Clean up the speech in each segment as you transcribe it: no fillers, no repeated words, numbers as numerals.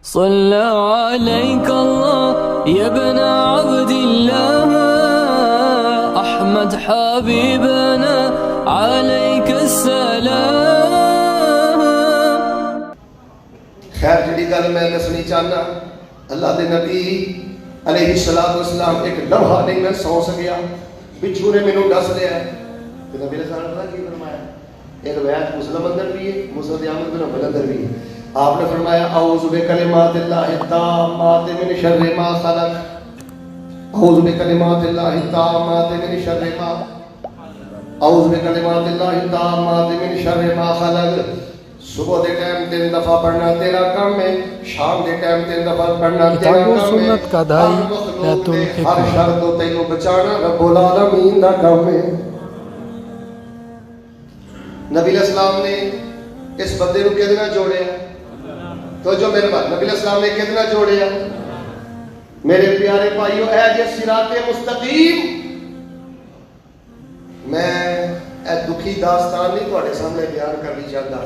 صلى عليك الله يا ابن عبد الله أحمد حبيبنا عليك السلام. خیر جڑی گل میں دسنی چاہنا، اللہ دے نبی علیہ الصلوۃ والسلام ایک لمحہ نہیں میں سو سکیا، بچھو نے مینوں دس لیا کہ نبی علیہ السلام نے کی فرمایا. ایک روایت مسلم اندر بھی ہے، مسند احمد بن حنبل اندر بھی ہے. آپ نے فرمایا اعوذ بکلمات اللہ التامات من شر ما خلق، اعوذ بکلمات اللہ التامات من شر ما، اعوذ بکلمات اللہ التامات من شر ما خلق. صبح دے ٹائم 3 دفعہ پڑھنا تیرا کام ہے، شام دے ٹائم 3 دفعہ پڑھنا تیرا کام ہے. سنت کا دائی بیت ہر شر تو تینوں بچانا رب العالمین دا کام ہے. نبی علیہ السلام نے اس بندے کو کتنا جوڑیا، تو جو میرے بات نبی علیہ السلام نے کتنا جوڑیا. میرے پیارے بھائیو، اے جے صراط مستقیم، میں اے دکھی داستان نہیں تواڈے سامنے بیان کرنی چاہتا،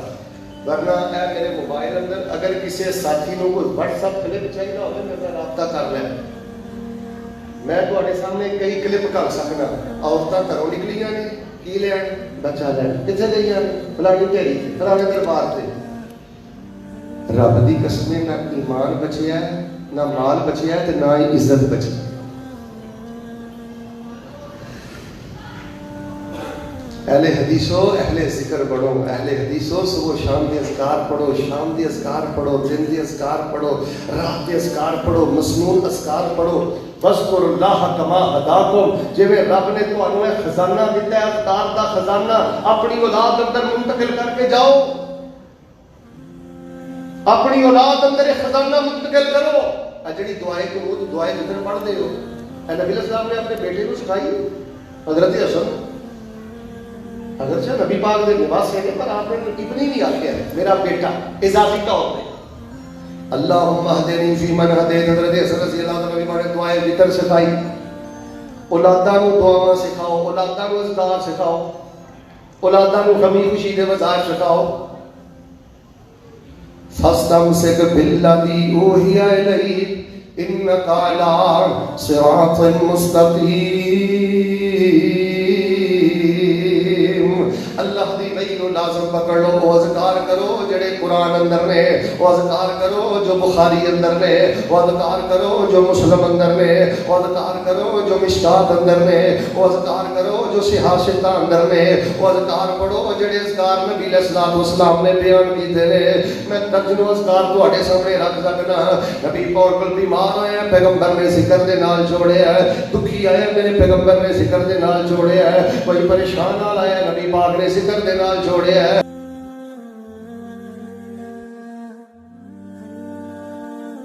ورنہ اے میرے موبائل اندر اگر کسی ساتھی نو کوئی واٹس ایپ کلپ چاہیے ہوے میرے نال رابطہ کر لے. میں تواڈے سامنے کئی کلپ کر سکنا. عورتاں گھروں نکلیاں نے کی لے آنے بچہ لے کتنے گئیاں نے فلانی ڈیری فلانے دربار سے. رب دی قسم نہ ایمان بچیا ہے، نہ مال بچیا ہے، تے نہ ہی عزت بچی. اہل حدیثو اہل ذکر پڑھو، اہل حدیثو صبح شام کے اذکار پڑھو، شام کے اذکار پڑھو، دن کے اذکار پڑھو، رات کے اذکار پڑھو، مسنون اذکار پڑھو. وذکروا اللہ کما ہداکم، جویں رب نے تانوں اے خزانہ دتا ہے، اذکار دا خزانہ اپنی اولاد اندر منتقل کر کے جاؤ. اپنی اولاد اندر ایک خزانہ منتقل کرو. جڑی دعائیں قنوت دعائیں ذکر پڑھتے ہو، اے نبی علیہ السلام نے اپنے بیٹے کو سکھائی. حضرت حسن اگرچہ نبی پاک دے نواس ہے پر آپ نے ابنی نہیں آخیا ہے، میرا بیٹا اضافی طور پہ. اللہم اہدنی فی من ہدیت، حضرت حسن رضی اللہ عنہ نبی پاک نے دعائیں ذکر سکھائی. اولاداں نو دعاواں سکھاؤ، اولاداں نو اذکار سکھاؤ، اولاداں نو غمی خوشی دے وظائف سکھاؤ. فاستمسک بالذی اوحی الیک انک علی صراط مستقیم. اللہ دی وحی نو لازم پکڑ لو، وہ اذکار کرو جڑے قرآن اندر نے، وہ اذکار کرو جو بخاری اندر نے، وہ اذکار کرو جو مسلم اندر نے، وہ اذکار کرو جو مشکات اندر نے، وہ اذکار کرو جو صحاح ستہ اندر نے، وہ اذکار پڑھو جڑے اذکار نبی علیہ الصلوۃ والسلام نے بیان کیتے نے. میں ترجمہ اذکار تواڈے سامنے رکھ سکنا. نبی پاک بیمار آیا پیغمبر نے ذکر دے نال جوڑیا ہے، دکھی آیا میرے پیغمبر نے ذکر دے نال جوڑیا ہے، کوئی پریشان آیا نبی پاک نے ذکر دے نال جوڑیا ہے.